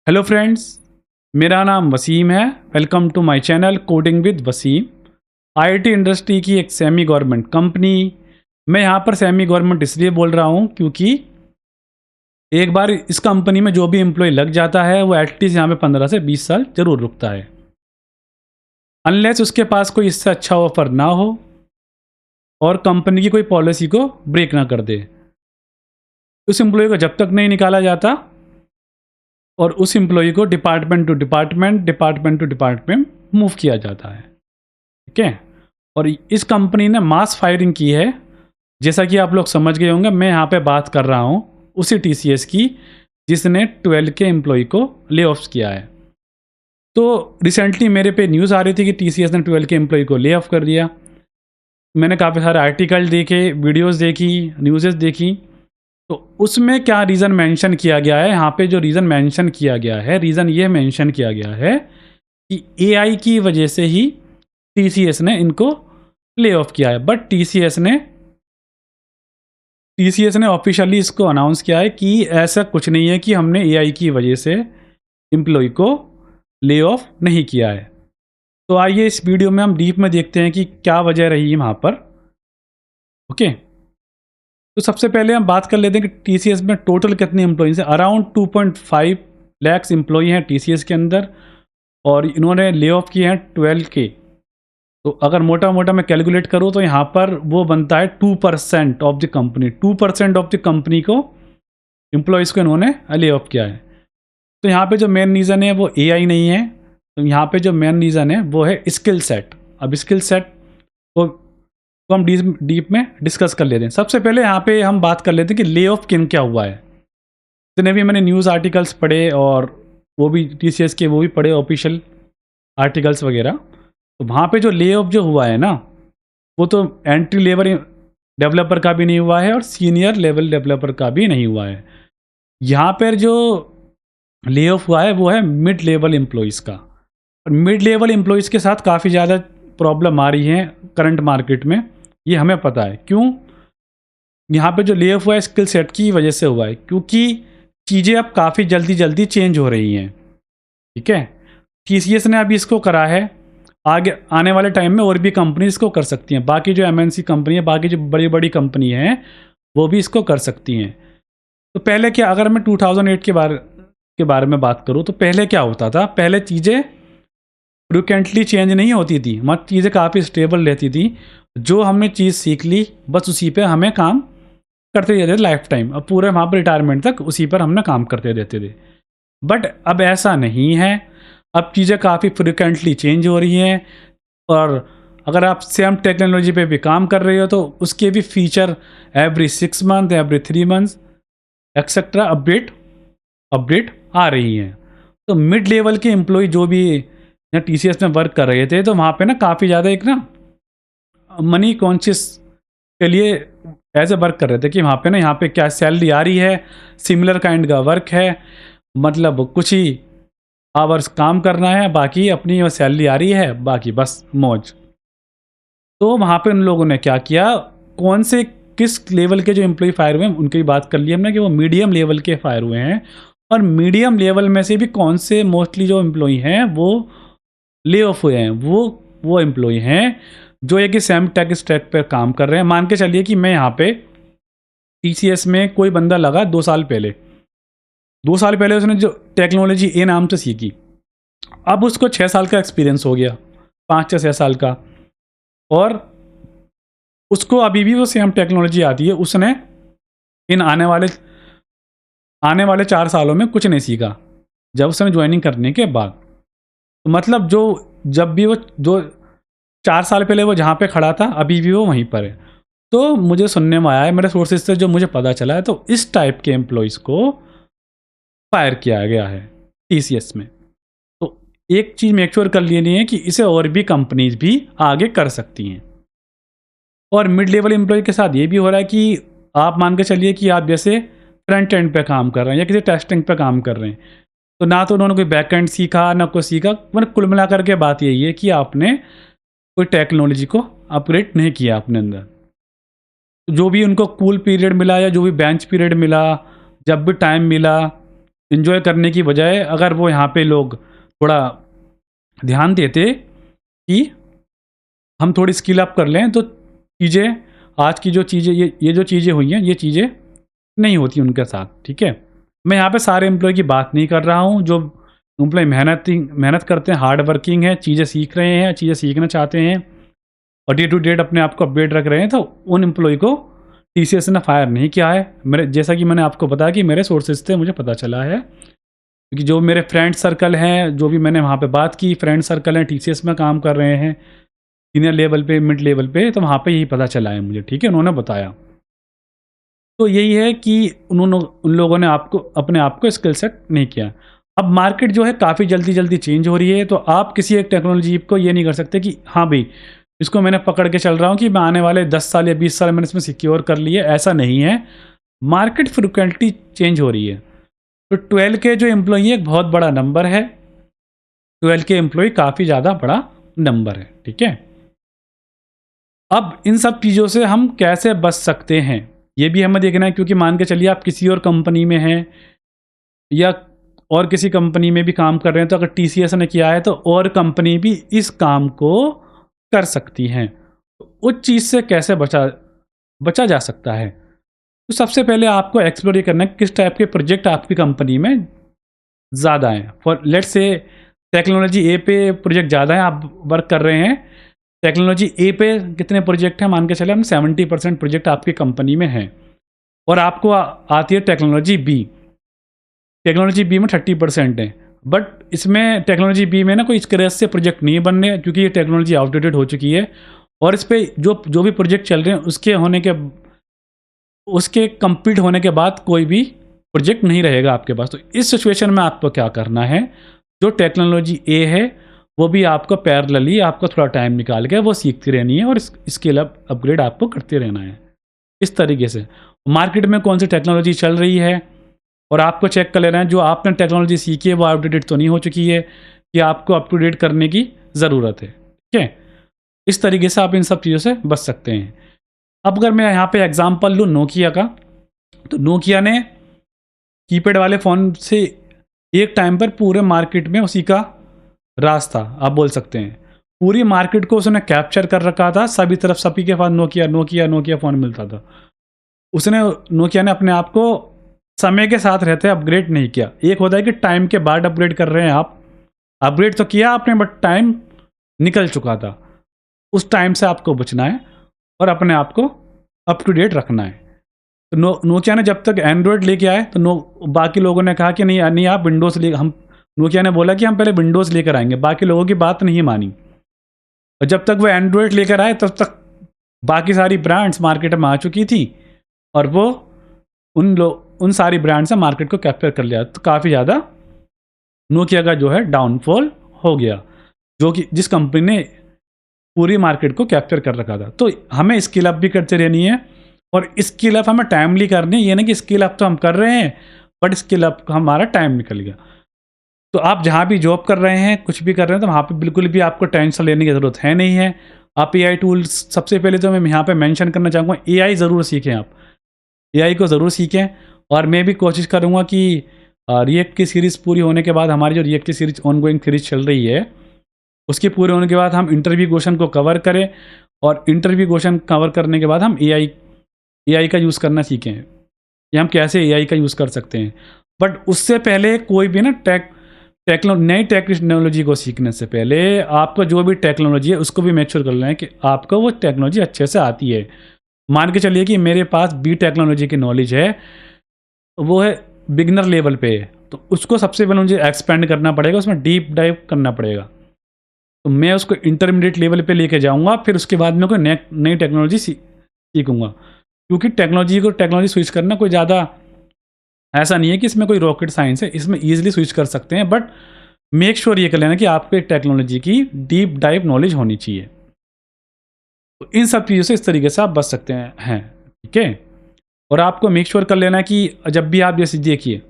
Hello friends, मेरा नाम वसीम है। Welcome to my channel coding with Wasim. IT industry की एक सेमी गवर्नमेंट कंपनी। मैं यहाँ पर सेमी गवर्नमेंट इसलिए बोल रहा हूँ क्योंकि एक बार इस कंपनी में जो भी एम्प्लॉय लग जाता है वो एटलीस्ट यहाँ पे 15 से 20 साल जरूर रुकता है, अनलेस उसके पास कोई इससे अच्छा ऑफर ना हो और कंपनी की कोई पॉलिसी को ब्रेक ना कर दे। उस एम्प्लॉय को जब तक नहीं निकाला जाता और उस एम्प्लॉय को डिपार्टमेंट टू डिपार्टमेंट मूव किया जाता है। ठीक है। और इस कंपनी ने मास फायरिंग की है, जैसा कि आप लोग समझ गए होंगे। मैं यहाँ पे बात कर रहा हूँ उसी टीसीएस की जिसने 12 के एम्प्लॉय को ले ऑफ किया है। तो रिसेंटली मेरे पे न्यूज़ आ रही थी कि टीसीएस ने 12 के एम्प्लॉय को ले ऑफ कर दिया। मैंने काफ़ी सारे आर्टिकल देखे, वीडियोस देखी, न्यूज़ेस देखी। तो उसमें क्या रीज़न मेंशन किया गया है, यहाँ पे जो रीज़न मेंशन किया गया है, रीज़न ये मेंशन किया गया है कि एआई की वजह से ही टीसीएस ने इनको ले ऑफ किया है। बट टीसीएस ने ऑफिशियली इसको अनाउंस किया है कि ऐसा कुछ नहीं है कि हमने एआई की वजह से एम्प्लॉय को ले ऑफ नहीं किया है। तो आइए इस वीडियो में हम डीप में देखते हैं कि क्या वजह रही है वहाँ पर। ओके। तो सबसे पहले हम बात कर लेते हैं कि टीसीएस में टोटल कितने एम्प्लॉयज़ हैं। अराउंड 2.5 लैक्स एम्प्लॉय हैं टीसीएस के अंदर और इन्होंने ले ऑफ किए हैं 12 के। तो अगर मोटा मोटा मैं कैलकुलेट करूँ तो यहाँ पर वो बनता है 2% of the company. 2% of the company को एम्प्लॉयज़ को इन्होंने ले ऑफ किया है। तो यहाँ पे जो मेन रीज़न है वो एआई नहीं है। तो यहाँ पे जो मेन रीज़न है वो है स्किल सेट। अब स्किल सेट को हम डीप में डिस्कस कर लेते हैं। सबसे पहले यहाँ पे हम बात कर लेते हैं कि ले ऑफ किन क्या हुआ है। जितने भी मैंने न्यूज़ आर्टिकल्स पढ़े और वो भी टीसीएस के वो भी पढ़े ऑफिशियल आर्टिकल्स वगैरह, तो वहाँ पे जो ले ऑफ जो हुआ है ना, वो तो एंट्री लेवल डेवलपर का भी नहीं हुआ है और सीनियर लेवल डेवलपर का भी नहीं हुआ है। यहाँ पर जो ले ऑफ हुआ है वो है मिड लेवल एम्प्लॉयज़ का। और मिड लेवल एम्प्लॉयज़ के साथ काफ़ी ज़्यादा प्रॉब्लम आ रही है करंट मार्केट में, ये हमें पता है। क्यों यहाँ पे जो ले ऑफ हुआ है स्किल सेट की वजह से हुआ है, क्योंकि चीज़ें अब काफ़ी जल्दी जल्दी चेंज हो रही हैं। ठीक है। टीसीएस ने अभी इसको करा है, आगे आने वाले टाइम में और भी कंपनी इसको कर सकती हैं। बाकी जो एमएनसी कंपनी है, बाकी जो बड़ी बड़ी कंपनी हैं, वो भी इसको कर सकती हैं। तो पहले क्या, अगर मैं 2008 के बारे में बात करूँ तो पहले क्या होता था। पहले चीज़ें फ्रिक्वेंटली चेंज नहीं होती थी, मत चीज़ें काफ़ी स्टेबल रहती थी। जो हमने चीज़ सीख ली बस उसी पे हमें काम करते रहते थे लाइफ टाइम। अब पूरे वहाँ पर रिटायरमेंट तक उसी पर हमने काम करते रहते थे। बट अब ऐसा नहीं है। अब चीज़ें काफ़ी फ्रिक्वेंटली चेंज हो रही हैं और अगर आप सेम टेक्नोलॉजी पे भी काम कर रहे हो तो उसके भी feature every 6 month, every 3 months etcetera update आ रही हैं। तो मिड लेवल के एम्प्लॉय जो भी टीसीएस में वर्क कर रहे थे, तो वहाँ पे ना काफ़ी ज़्यादा एक ना मनी कॉन्शियस के लिए एज ए वर्क कर रहे थे कि वहाँ पे ना, यहाँ पे क्या सैलरी आ रही है, सिमिलर काइंड का वर्क है, मतलब कुछ ही आवर्स काम करना है, बाकी अपनी सैलरी आ रही है, बाकी बस मौज। तो वहाँ पे उन लोगों ने क्या किया, कौन से किस लेवल के जो एम्प्लॉय फायर हुए हैं उनकी बात कर ली हमने कि वो मीडियम लेवल के फायर हुए हैं। और मीडियम लेवल में से भी कौन से मोस्टली जो एम्प्लॉय हैं वो ले ऑफ हुए हैं, वो एम्प्लॉय हैं जो एक ही सेम टेक स्टैक पर काम कर रहे हैं। मान के चलिए कि मैं यहाँ पे टीसीएस में कोई बंदा लगा 2 साल पहले। 2 साल पहले उसने जो टेक्नोलॉजी ए नाम से सीखी, अब उसको 6 साल का एक्सपीरियंस हो गया, 5 या 6 साल का, और उसको अभी भी वो सेम टेक्नोलॉजी आती है। उसने इन आने वाले 4 सालों में कुछ नहीं सीखा जब उसने ज्वाइनिंग करने के बाद। तो मतलब जब भी वो जो 4 साल पहले वो जहाँ पे खड़ा था अभी भी वो वहीं पर है। तो मुझे सुनने में आया है, मेरे सोर्सेज से जो मुझे पता चला है, तो इस टाइप के एम्प्लॉयज़ को फायर किया गया है टीसीएस में। तो एक चीज़ मेक श्योर कर लेनी है कि इसे और भी कंपनीज भी आगे कर सकती हैं। और मिड लेवल एम्प्लॉय के साथ ये भी हो रहा है कि आप मान के चलिए कि आप जैसे फ्रंट एंड पे काम कर रहे हैं या किसी टेस्टिंग पे काम कर रहे हैं, तो ना तो उन्होंने कोई बैक एंड सीखा ना कोई सीखा, मतलब कुल मिला करके बात यही है कि आपने कोई टेक्नोलॉजी को अपग्रेड नहीं किया अपने अंदर। जो भी उनको कूल पीरियड मिला या जो भी बेंच पीरियड मिला, जब भी टाइम मिला, एंजॉय करने की बजाय अगर वो यहाँ पे लोग थोड़ा ध्यान देते कि हम थोड़ी स्किल अप कर लें, तो चीज़ें, आज की जो चीज़ें, ये जो चीज़ें हुई हैं, ये चीज़ें नहीं होती उनके साथ, ठीक है। मैं यहाँ पे सारे एम्प्लॉय की बात नहीं कर रहा हूँ। जो एम्प्लॉय मेहनत करते हैं, हार्ड वर्किंग है, चीज़ें सीख रहे हैं, चीज़ें सीखना चाहते हैं और डे टू डेट अपने आप को अपडेट रख रहे हैं, तो उन एम्प्लॉय को टीसीएस ने फायर नहीं किया है। मेरे, जैसा कि मैंने आपको बताया कि मेरे सोर्सेज से मुझे पता चला है, क्योंकि जो मेरे फ्रेंड सर्कल हैं, जो भी मैंने वहाँ पे बात की, फ्रेंड सर्कल हैं टीसीएस में काम कर रहे हैं, सीनियर लेवल पे, मिड लेवल पे, तो वहाँ पे यही पता चला है मुझे, ठीक है, उन्होंने बताया। तो यही है कि उन लोगों ने आपको अपने आप को स्किल सेट नहीं किया। अब मार्केट जो है काफ़ी जल्दी चेंज हो रही है, तो आप किसी एक टेक्नोलॉजी को ये नहीं कर सकते कि हाँ भाई, इसको मैंने पकड़ के चल रहा हूँ कि मैं आने वाले 10 साल या 20 साल मैंने इसमें सिक्योर कर लिए, ऐसा नहीं है। मार्केट फ्रिक्वेंटली चेंज हो रही है। तो 12 के जो एम्प्लॉई है एक बहुत बड़ा नंबर है, 12 के एम्प्लॉई काफ़ी ज़्यादा बड़ा नंबर है, ठीक है। अब इन सब चीज़ों से हम कैसे बच सकते हैं, ये भी हमें देखना है, क्योंकि मान के चलिए आप किसी और कंपनी में हैं या और किसी कंपनी में भी काम कर रहे हैं, तो अगर टीसीएस ने किया है तो और कंपनी भी इस काम को कर सकती हैं। तो उस चीज़ से कैसे बचा जा सकता है, तो सबसे पहले आपको एक्सप्लोर ये करना है किस टाइप के प्रोजेक्ट आपकी कंपनी में ज़्यादा हैं। फॉर लेट्स से टेक्नोलॉजी ए पे प्रोजेक्ट ज़्यादा है, आप वर्क कर रहे हैं, टेक्नोलॉजी ए पे कितने प्रोजेक्ट हैं, मान के चले हम 70% प्रोजेक्ट आपकी कंपनी में हैं, और आपको आती है टेक्नोलॉजी बी। टेक्नोलॉजी बी में 30% है, बट इसमें टेक्नोलॉजी बी में ना कोई स्क्रैच से प्रोजेक्ट नहीं बन रहे, क्योंकि ये टेक्नोलॉजी आउटडेटेड हो चुकी है, और इस पर जो भी प्रोजेक्ट चल रहे हैं उसके कंप्लीट होने के बाद कोई भी प्रोजेक्ट नहीं रहेगा आपके पास। तो इस सिचुएशन में आपको क्या करना है, जो टेक्नोलॉजी ए है वो भी आपको पैरेलली, आपको थोड़ा टाइम निकाल के वो सीखती रहनी है और स्किल अपग्रेड आपको करते रहना है। इस तरीके से मार्केट में कौन सी टेक्नोलॉजी चल रही है, और आपको चेक कर लेना है जो आपने टेक्नोलॉजी सीखी है वो आउटडेटेड तो नहीं हो चुकी है, कि आपको अप टू डेट करने की ज़रूरत है, ठीक है। इस तरीके से आप इन सब चीज़ों से बच सकते हैं। अब अगर मैं यहाँ पे एग्जांपल लूँ नोकिया का, तो नोकिया ने कीपैड वाले फ़ोन से एक टाइम पर पूरे मार्केट में उसी का राज था, आप बोल सकते हैं। पूरी मार्केट को उसने कैप्चर कर रखा था, सभी तरफ सभी के पास नोकिया फ़ोन मिलता था। उसने, नोकिया ने अपने आप को समय के साथ रहते अपग्रेड नहीं किया। एक होता है कि टाइम के बाद अपग्रेड कर रहे हैं आप, अपग्रेड तो किया आपने बट टाइम निकल चुका था, उस टाइम से आपको बचना है और अपने आप को अप टू डेट रखना है। तो नोकिया ने जब तक एंड्रॉयड लेके आए तो बाकी लोगों ने कहा कि नहीं आप विंडोज़ ले, हम नोकिया ने बोला कि हम पहले विंडोज़ लेकर आएंगे, बाकी लोगों की बात नहीं मानी, और जब तक वो एंड्रॉयड लेकर आए तब तक बाकी सारी ब्रांड्स मार्केट में आ चुकी थी, और वो उन सारी ब्रांड से मार्केट को कैप्चर कर लिया। तो काफ़ी ज़्यादा नोकिया का जो है डाउनफॉल हो गया, जो कि जिस कंपनी ने पूरी मार्केट को कैप्चर कर रखा था। तो हमें स्किल अप भी करते रहनी है, और स्किल अप हमें टाइमली करनी है। ये नहीं कि स्किल अप तो हम कर रहे हैं बट स्किल अप हमारा टाइम निकल गया। तो आप जहाँ भी जॉब कर रहे हैं, कुछ भी कर रहे हैं, तो वहाँ पे बिल्कुल भी आपको टेंशन लेने की ज़रूरत है नहीं है। आप एआई टूल्स, सबसे पहले तो मैं यहाँ पे मेंशन करना चाहूँगा, एआई ज़रूर सीखें, आप एआई को ज़रूर सीखें। और मैं भी कोशिश करूँगा कि रिएक्ट की सीरीज़ पूरी होने के बाद, हमारी जो रिएक्ट की सीरीज ऑनगोइंग सीरीज चल रही है, उसके पूरे होने के बाद हम इंटरव्यू क्वेश्चन को कवर करें, और इंटरव्यू क्वेश्चन कवर करने के बाद हम एआई का यूज़ करना सीखें, या हम कैसे एआई का यूज़ कर सकते हैं। बट उससे पहले कोई भी ना नई टेक्नोलॉजी को सीखने से पहले आपको जो भी टेक्नोलॉजी है उसको भी मेक श्योर कर लेना है कि आपको वो टेक्नोलॉजी अच्छे से आती है। मान के चलिए कि मेरे पास बी टेक्नोलॉजी की नॉलेज है, वो है बिगनर लेवल पे है, तो उसको सबसे पहले मुझे एक्सपेंड करना पड़ेगा, उसमें डीप डाइव करना पड़ेगा। तो मैं उसको इंटरमीडिएट लेवल पे लेके जाऊंगा, फिर उसके बाद में कोई नई टेक्नोलॉजी सीखूंगा, क्योंकि टेक्नोलॉजी स्विच करना कोई ज़्यादा ऐसा नहीं है कि इसमें कोई रॉकेट साइंस है, इसमें ईजिली स्विच कर सकते हैं। बट मेक श्योर ये कर लेना कि आपको एक टेक्नोलॉजी की डीप डाइव नॉलेज होनी चाहिए। तो इन सब चीज़ों से इस तरीके से आप बच सकते हैं, ठीक है। और आपको मेक श्योर कर लेना कि जब भी आप, जैसे देखिए,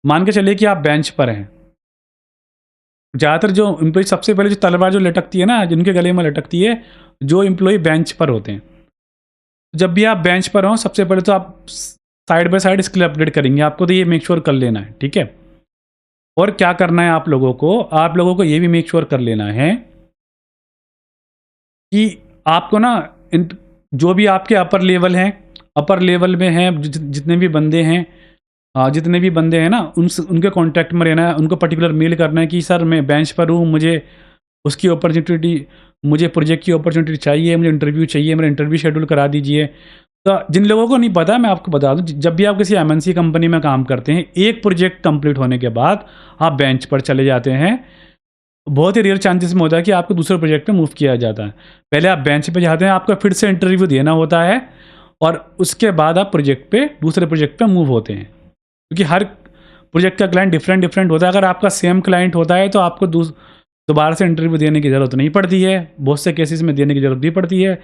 मान के चलिए कि आप बेंच पर हैं, ज़्यादातर जो एम्प्लॉय, सबसे पहले जो तलवार जो लटकती है ना, जिनके गले में लटकती है, जो एम्प्लॉय बेंच पर होते हैं। जब भी आप बेंच पर हो, सबसे पहले तो आप side by side skill update करेंगे आपको, तो ये मेक श्योर कर लेना है, ठीक है। और क्या करना है आप लोगों को ये भी मेक श्योर कर लेना है कि आपको ना जो भी आपके अपर लेवल हैं, अपर लेवल में हैं जितने भी बंदे हैं, जितने भी बंदे हैं ना, उनके कांटेक्ट में रहना है। उनको पर्टिकुलर मेल करना है कि सर मैं बेंच पर हूँ, मुझे उसकी अपॉर्चुनिटी, मुझे प्रोजेक्ट की अपॉर्चुनिटी चाहिए, मुझे इंटरव्यू चाहिए, मेरा इंटरव्यू शेड्यूल करा दीजिए। तो जिन लोगों को नहीं पता, मैं आपको बता दूं, जब भी आप किसी एमएनसी कंपनी में काम करते हैं, एक प्रोजेक्ट कंप्लीट होने के बाद आप बेंच पर चले जाते हैं। बहुत ही रेयर चांसेस में होता है कि आपको दूसरे प्रोजेक्ट पे मूव किया जाता है। पहले आप बेंच पे जाते हैं, आपको फिर से इंटरव्यू देना होता है, और उसके बाद आप दूसरे प्रोजेक्ट पे मूव होते हैं। क्योंकि हर प्रोजेक्ट का क्लाइंट डिफरेंट होता है। अगर आपका सेम क्लाइंट होता है तो आपको दोबारा से इंटरव्यू देने की ज़रूरत नहीं पड़ती है, बहुत से केसेस में देने की ज़रूरत भी पड़ती है।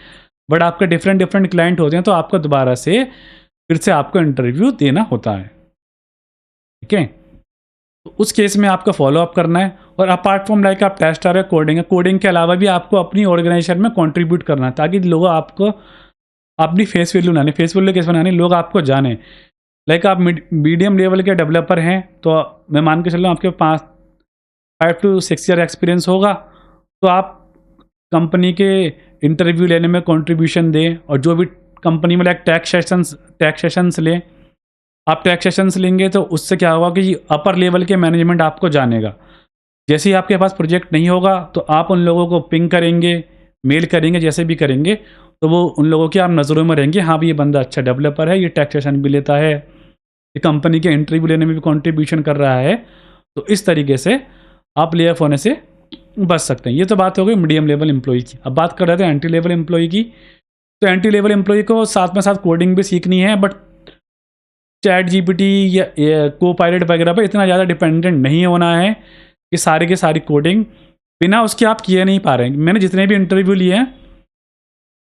बट आपके डिफरेंट क्लाइंट होते हैं तो आपको दोबारा से फिर से आपको इंटरव्यू देना होता है, ठीक है। तो उस केस में आपको फॉलोअप करना है। और अपार्ट फ्रॉम लाइक आप टेस्टर है, कोडिंग के अलावा भी आपको अपनी ऑर्गेनाइजेशन में कंट्रीब्यूट करना है, ताकि लोग आपको अपनी फेस वैल्यू बनाने, फेस वैल्यू कैसे बनाने, लोग आपको जाने। लाइक आप मीडियम लेवल के डेवलपर हैं तो मैं मान के चल रहा हूँ आपके 5 to 6 ईयर एक्सपीरियंस होगा, तो आप कंपनी के इंटरव्यू लेने में कंट्रीब्यूशन दें। और जो भी कंपनी में लाइक टैक्स सेशंस लें, आप टैक्स सेशंस लेंगे तो उससे क्या होगा कि अपर लेवल के मैनेजमेंट आपको जानेगा। जैसे ही आपके पास प्रोजेक्ट नहीं होगा तो आप उन लोगों को पिंग करेंगे, मेल करेंगे, जैसे भी करेंगे, तो वो उन लोगों की आप नज़रों में रहेंगे। हाँ भी ये बंदा अच्छा डेवलपर है, ये टैक्सेशन भी लेता है, ये कंपनी के इंटरव्यू लेने में भी कंट्रीब्यूशन कर रहा है। तो इस तरीके से आप ले ऑफ होने से बच सकते हैं। ये तो बात हो गई मीडियम लेवल एम्प्लॉय की। अब बात कर रहे थे एंट्री लेवल एम्प्लॉय की। तो एंट्री लेवल एम्प्लॉय को साथ में साथ कोडिंग भी सीखनी है, बट चैट जीपीटी या को-पायलट वगैरह पर इतना ज़्यादा डिपेंडेंट नहीं होना है कि सारे के सारी कोडिंग बिना उसके आप किए नहीं पा रहे हैं। मैंने जितने भी इंटरव्यू लिए हैं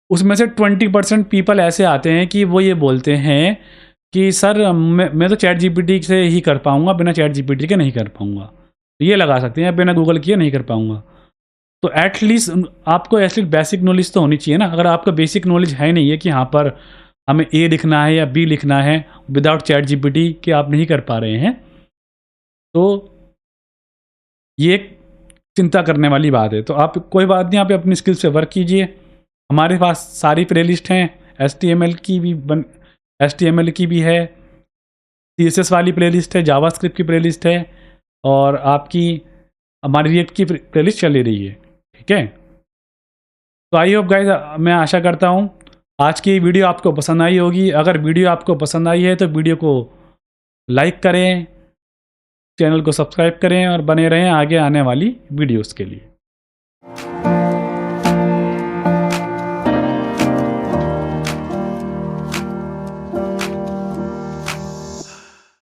उसमें से 20% पीपल ऐसे आते हैं कि वो ये बोलते हैं कि सर मैं तो चैट जीपीटी से ही कर पाऊँगा, बिना चैट जीपीटी के नहीं कर पाऊँगा। तो ये लगा सकते हैं, बिना गूगल किए नहीं कर पाऊँगा। तो एटलीस्ट आपको एटलीस्ट बेसिक नॉलेज तो होनी चाहिए ना। अगर आपका बेसिक नॉलेज है नहीं है कि यहाँ पर हमें ए लिखना है या बी लिखना है विदाउट चैट जीपीटी के आप नहीं कर पा रहे हैं, तो ये एक चिंता करने वाली बात है। तो आप कोई बात नहीं, आप अपनी स्किल्स पे वर्क कीजिए। हमारे पास सारी प्लेलिस्ट हैं, HTML की भी है, CSS वाली प्लेलिस्ट है, जावास्क्रिप्ट की प्लेलिस्ट है, और आपकी हमारी रिएक्ट की प्लेलिस्ट चल रही है, ठीक है। तो आई होप गाइस, मैं आशा करता हूँ आज की वीडियो आपको पसंद आई होगी। अगर वीडियो आपको पसंद आई है तो वीडियो को लाइक करें, चैनल को सब्सक्राइब करें और बने रहें आगे आने वाली वीडियोस के लिए।